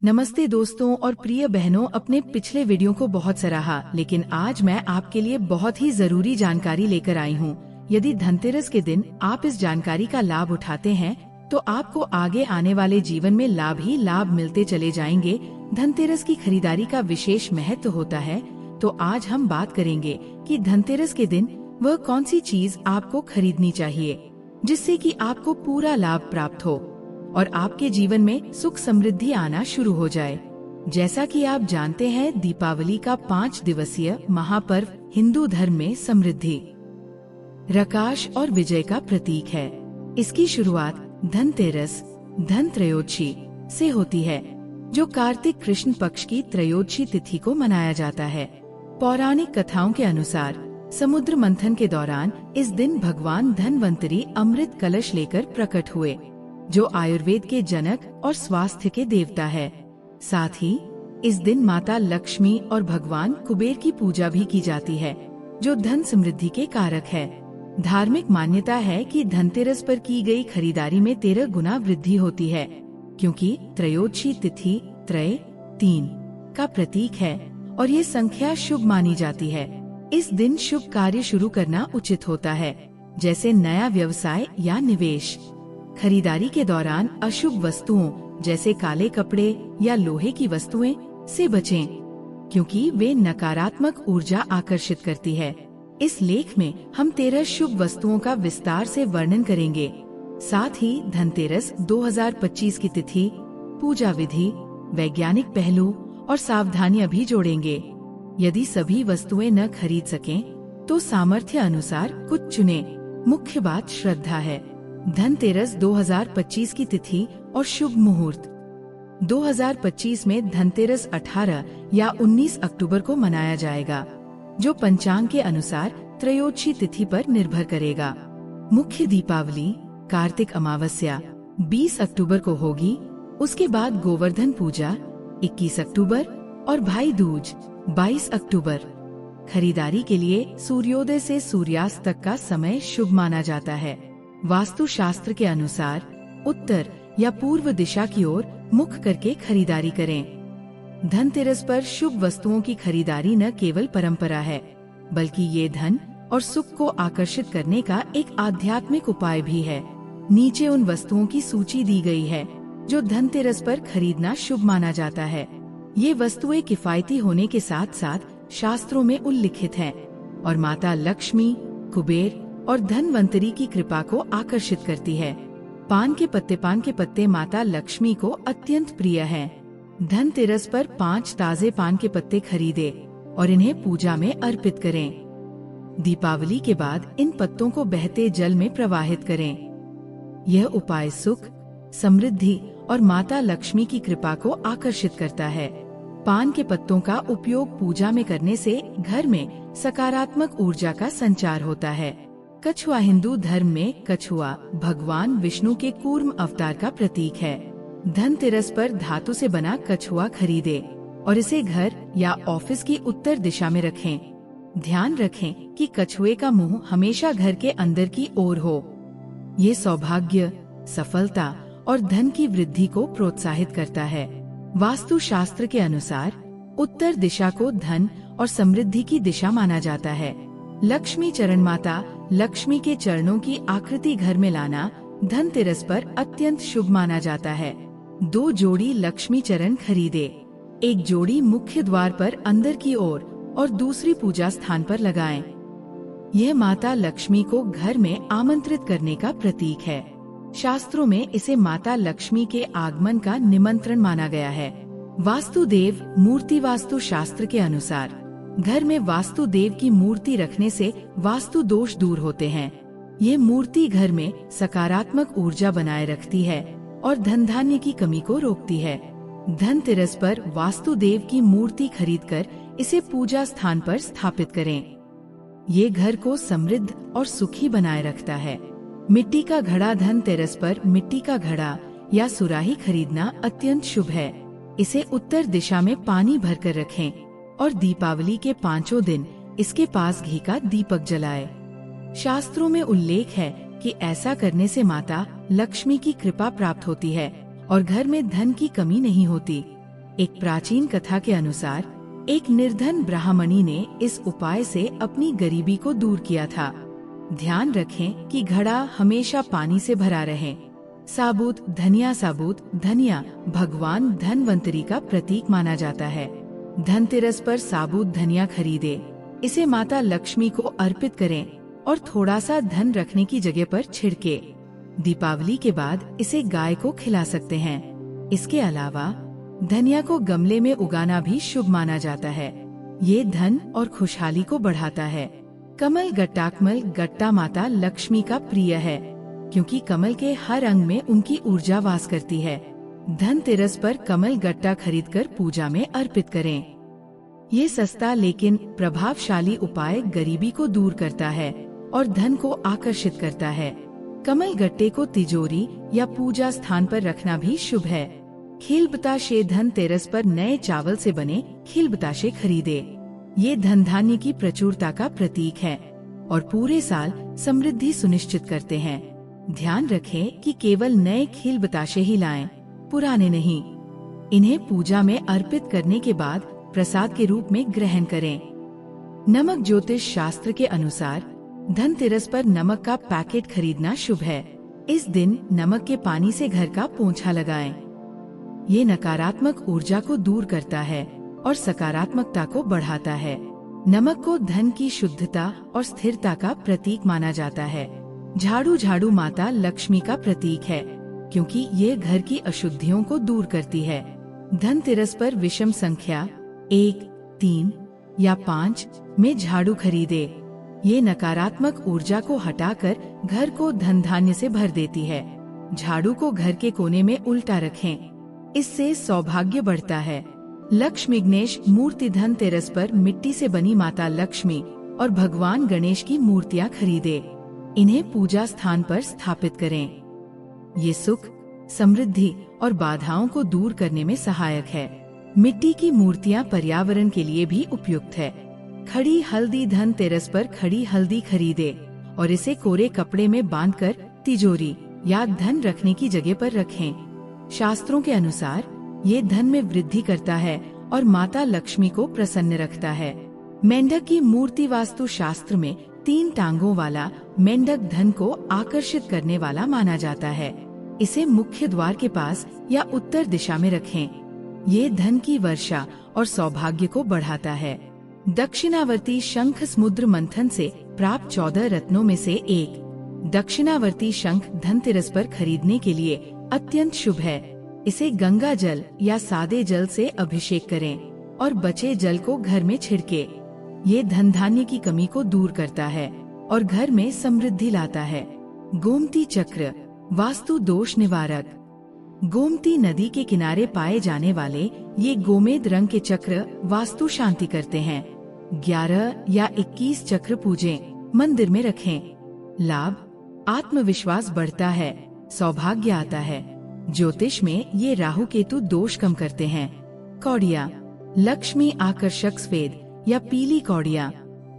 नमस्ते दोस्तों और प्रिय बहनों, अपने पिछले वीडियो को बहुत सराहा, लेकिन आज मैं आपके लिए बहुत ही जरूरी जानकारी लेकर आई हूँ। यदि धनतेरस के दिन आप इस जानकारी का लाभ उठाते हैं तो आपको आगे आने वाले जीवन में लाभ ही लाभ मिलते चले जाएंगे। धनतेरस की खरीदारी का विशेष महत्व होता है, तो आज हम बात करेंगे कि धनतेरस के दिन वह कौन सी चीज आपको खरीदनी चाहिए जिससे कि आपको पूरा लाभ प्राप्त हो और आपके जीवन में सुख समृद्धि आना शुरू हो जाए। जैसा कि आप जानते हैं, दीपावली का 5 दिवसीय महापर्व हिंदू धर्म में समृद्धि, प्रकाश और विजय का प्रतीक है। इसकी शुरुआत धनतेरस धन त्रयोदशी से होती है, जो कार्तिक कृष्ण पक्ष की त्रयोदशी तिथि को मनाया जाता है। पौराणिक कथाओं के अनुसार समुद्र मंथन के दौरान इस दिन भगवान धनवंतरी अमृत कलश लेकर प्रकट हुए, जो आयुर्वेद के जनक और स्वास्थ्य के देवता है। साथ ही इस दिन माता लक्ष्मी और भगवान कुबेर की पूजा भी की जाती है, जो धन समृद्धि के कारक है। धार्मिक मान्यता है कि धनतेरस पर की गई खरीदारी में 13 गुना वृद्धि होती है, क्योंकि त्रयोदशी तिथि त्रय 3 का प्रतीक है और ये संख्या शुभ मानी जाती है। इस दिन शुभ कार्य शुरू करना उचित होता है, जैसे नया व्यवसाय या निवेश। खरीदारी के दौरान अशुभ वस्तुओं जैसे काले कपड़े या लोहे की वस्तुएं से बचें, क्योंकि वे नकारात्मक ऊर्जा आकर्षित करती है। इस लेख में हम 13 शुभ वस्तुओं का विस्तार से वर्णन करेंगे। साथ ही धनतेरस 2025 की तिथि, पूजा विधि, वैज्ञानिक पहलू और सावधानियां भी जोड़ेंगे। यदि सभी वस्तुएं न खरीद सकें, तो सामर्थ्य अनुसार कुछ चुनें। मुख्य बात श्रद्धा है। धनतेरस 2025 की तिथि और शुभ मुहूर्त। 2025 में धनतेरस 18 या 19 अक्टूबर को मनाया जाएगा, जो पंचांग के अनुसार त्रयोदशी तिथि पर निर्भर करेगा। मुख्य दीपावली कार्तिक अमावस्या 20 अक्टूबर को होगी। उसके बाद गोवर्धन पूजा 21 अक्टूबर और भाई दूज 22 अक्टूबर। खरीदारी के लिए सूर्योदय से सूर्यास्त तक का समय शुभ माना जाता है। वास्तु शास्त्र के अनुसार उत्तर या पूर्व दिशा की ओर मुख करके खरीदारी करें। धनतेरस पर शुभ वस्तुओं की खरीदारी न केवल परंपरा है, बल्कि ये धन और सुख को आकर्षित करने का एक आध्यात्मिक उपाय भी है। नीचे उन वस्तुओं की सूची दी गई है जो धनतेरस पर खरीदना शुभ माना जाता है। ये वस्तुएं किफायती होने के साथ साथ शास्त्रों में उल्लिखित हैं और माता लक्ष्मी, कुबेर और धनवंतरी की कृपा को आकर्षित करती है। पान के पत्ते माता लक्ष्मी को अत्यंत प्रिय हैं। धनतेरस पर 5 ताजे पान के पत्ते खरीदे और इन्हें पूजा में अर्पित करें। दीपावली के बाद इन पत्तों को बहते जल में प्रवाहित करें। यह उपाय सुख, समृद्धि और माता लक्ष्मी की कृपा को आकर्षित करता है। पान के पत्तों का उपयोग पूजा में करने से घर में सकारात्मक ऊर्जा का संचार होता है। कछुआ हिंदू धर्म में कछुआ भगवान विष्णु के कूर्म अवतार का प्रतीक है। धनतेरस पर धातु से बना कछुआ खरीदे और इसे घर या ऑफिस की उत्तर दिशा में रखें। ध्यान रखें कि कछुए का मुंह हमेशा घर के अंदर की ओर हो। ये सौभाग्य, सफलता और धन की वृद्धि को प्रोत्साहित करता है। वास्तु शास्त्र के अनुसार उत्तर दिशा को धन और समृद्धि की दिशा माना जाता है। लक्ष्मी चरण माता लक्ष्मी के चरणों की आकृति घर में लाना धनतेरस पर अत्यंत शुभ माना जाता है। 2 जोड़ी लक्ष्मी चरण खरीदे। एक जोड़ी मुख्य द्वार पर अंदर की ओर और दूसरी पूजा स्थान पर लगाएं। यह माता लक्ष्मी को घर में आमंत्रित करने का प्रतीक है। शास्त्रों में इसे माता लक्ष्मी के आगमन का निमंत्रण माना गया है। वास्तुदेव मूर्ति वास्तु शास्त्र के अनुसार घर में वास्तुदेव की मूर्ति रखने से वास्तु दोष दूर होते हैं। ये मूर्ति घर में सकारात्मक ऊर्जा बनाए रखती है और धन धान्य की कमी को रोकती है। धनतेरस पर वास्तुदेव की मूर्ति खरीदकर इसे पूजा स्थान पर स्थापित करें। ये घर को समृद्ध और सुखी बनाए रखता है। मिट्टी का घड़ा धनतेरस पर मिट्टी का घड़ा या सुराही खरीदना अत्यंत शुभ है। इसे उत्तर दिशा में पानी भरकर रखें और दीपावली के 5 दिन इसके पास घी का दीपक जलाएं। शास्त्रों में उल्लेख है कि ऐसा करने से माता लक्ष्मी की कृपा प्राप्त होती है और घर में धन की कमी नहीं होती। एक प्राचीन कथा के अनुसार एक निर्धन ब्राह्मणी ने इस उपाय से अपनी गरीबी को दूर किया था। ध्यान रखें कि घड़ा हमेशा पानी से भरा रहे। साबुत धनिया भगवान धनवंतरी का प्रतीक माना जाता है। धनतेरस पर साबुत धनिया खरीदे, इसे माता लक्ष्मी को अर्पित करें और थोड़ा सा धन रखने की जगह पर छिड़के। दीपावली के बाद इसे गाय को खिला सकते हैं। इसके अलावा धनिया को गमले में उगाना भी शुभ माना जाता है। ये धन और खुशहाली को बढ़ाता है। कमल गट्टा माता लक्ष्मी का प्रिय है, क्योंकि कमल के हर अंग में उनकी ऊर्जा वास करती है। धनतेरस पर कमल गट्टा खरीदकर पूजा में अर्पित करें। ये सस्ता लेकिन प्रभावशाली उपाय गरीबी को दूर करता है और धन को आकर्षित करता है। कमल गट्टे को तिजोरी या पूजा स्थान पर रखना भी शुभ है। खील बताशे धनतेरस पर नए चावल से बने खील बताशे खरीदे। ये धन धान्य की प्रचुरता का प्रतीक है और पूरे साल समृद्धि सुनिश्चित करते हैं। ध्यान रखें कि केवल नए खील बताशे ही लाएं, पुराने नहीं। इन्हें पूजा में अर्पित करने के बाद प्रसाद के रूप में ग्रहण करें। नमक ज्योतिष शास्त्र के अनुसार धनतेरस पर नमक का पैकेट खरीदना शुभ है। इस दिन नमक के पानी से घर का पोंछा लगाएं। ये नकारात्मक ऊर्जा को दूर करता है और सकारात्मकता को बढ़ाता है। नमक को धन की शुद्धता और स्थिरता का प्रतीक माना जाता है। झाड़ू माता लक्ष्मी का प्रतीक है, क्योंकि ये घर की अशुद्धियों को दूर करती है। धनतेरस पर विषम संख्या 1, 3 या 5 में झाड़ू खरीदे। ये नकारात्मक ऊर्जा को हटाकर घर को धन धान्य से भर देती है। झाड़ू को घर के कोने में उल्टा रखें, इससे सौभाग्य बढ़ता है। लक्ष्मी गणेश मूर्ति धनतेरस पर मिट्टी से बनी माता लक्ष्मी और भगवान गणेश की मूर्तियाँ खरीदे। इन्हें पूजा स्थान पर स्थापित करें। ये सुख, समृद्धि और बाधाओं को दूर करने में सहायक है। मिट्टी की मूर्तियाँ पर्यावरण के लिए भी उपयुक्त है। खड़ी हल्दी धनतेरस पर खड़ी हल्दी खरीदे और इसे कोरे कपड़े में बांधकर तिजोरी या धन रखने की जगह पर रखें। शास्त्रों के अनुसार ये धन में वृद्धि करता है और माता लक्ष्मी को प्रसन्न रखता है। मेंढक की मूर्ति वास्तु शास्त्र में 3 टांगों वाला मेंढक धन को आकर्षित करने वाला माना जाता है। इसे मुख्य द्वार के पास या उत्तर दिशा में रखें। ये धन की वर्षा और सौभाग्य को बढ़ाता है। दक्षिणावर्ती शंख समुद्र मंथन से प्राप्त 14 रत्नों में से एक दक्षिणावर्ती शंख धनतेरस पर खरीदने के लिए अत्यंत शुभ है। इसे गंगा जल या सादे जल से अभिषेक करें और बचे जल को घर में छिड़के। ये धन धान्य की कमी को दूर करता है और घर में समृद्धि लाता है। गोमती चक्र वास्तु दोष निवारक। गोमती नदी के किनारे पाए जाने वाले ये गोमेद रंग के चक्र वास्तु शांति करते हैं। 11 या 21 चक्र पूजें, मंदिर में रखें। लाभ, आत्मविश्वास बढ़ता है, सौभाग्य आता है। ज्योतिष में ये राहु केतु दोष कम करते हैं। कौड़िया, लक्ष्मी आकर्षक सफेद या पीली कौड़िया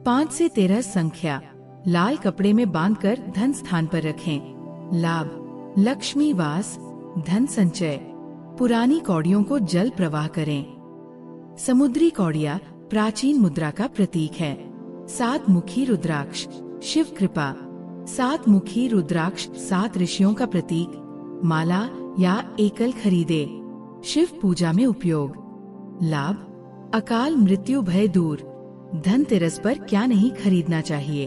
5 से 13 संख्या लाल कपड़े में बांधकर धन स्थान पर रखें। लाभ, लक्ष्मी वास, धन संचय। पुरानी कौड़ियों को जल प्रवाह करें। समुद्री कौड़िया प्राचीन मुद्रा का प्रतीक है। 7 मुखी रुद्राक्ष, शिव कृपा। 7 मुखी रुद्राक्ष 7 ऋषियों का प्रतीक, माला या एकल खरीदे। शिव पूजा में उपयोग। लाभ, अकाल मृत्यु भय दूर। धनतेरस पर क्या नहीं खरीदना चाहिए?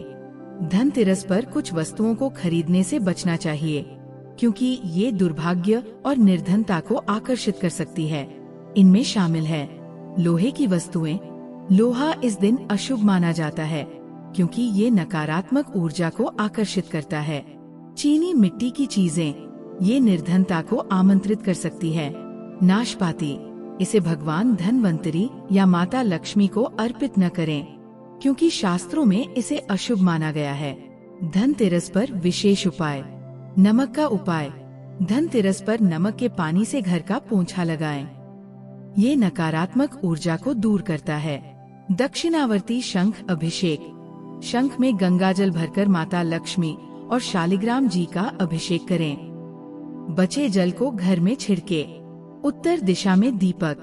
धनतेरस पर कुछ वस्तुओं को खरीदने से बचना चाहिए, क्योंकि ये दुर्भाग्य और निर्धनता को आकर्षित कर सकती है। इनमें शामिल है लोहे की वस्तुएं। लोहा इस दिन अशुभ माना जाता है, क्योंकि ये नकारात्मक ऊर्जा को आकर्षित करता है। चीनी मिट्टी की चीजें, ये निर्धनता को आमंत्रित कर सकती है। नाशपाती, इसे भगवान धनवंतरी या माता लक्ष्मी को अर्पित न करें, क्योंकि शास्त्रों में इसे अशुभ माना गया है। धनतेरस पर विशेष उपाय। नमक का उपाय। धनतेरस पर नमक के पानी से घर का पोंछा लगाएं। ये नकारात्मक ऊर्जा को दूर करता है। दक्षिणावर्ती शंख अभिषेक। शंख में गंगाजल भरकर माता लक्ष्मी और शालिग्राम जी का अभिषेक करें। बचे जल को घर में छिड़के। उत्तर दिशा में दीपक।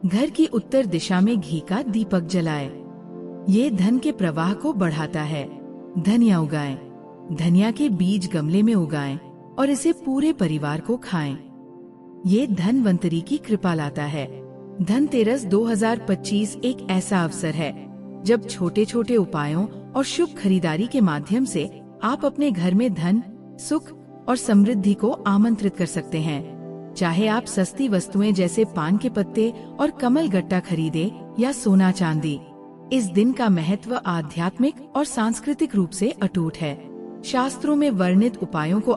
घर की उत्तर दिशा में घी का दीपक जलाएं। ये धन के प्रवाह को बढ़ाता है। धनिया उगाएं। धनिया के बीज गमले में उगाएं और इसे पूरे परिवार को खाएं। ये धनवंतरी की कृपा लाता है। धनतेरस 2025 एक ऐसा अवसर है जब छोटे छोटे उपायों और शुभ खरीदारी के माध्यम से आप अपने घर में धन, सुख और समृद्धि को आमंत्रित कर सकते हैं। चाहे आप सस्ती वस्तुएं जैसे पान के पत्ते और कमल गट्टा खरीदे या सोना चांदी, इस दिन का महत्व आध्यात्मिक और सांस्कृतिक रूप से अटूट है। शास्त्रों में वर्णित उपायों को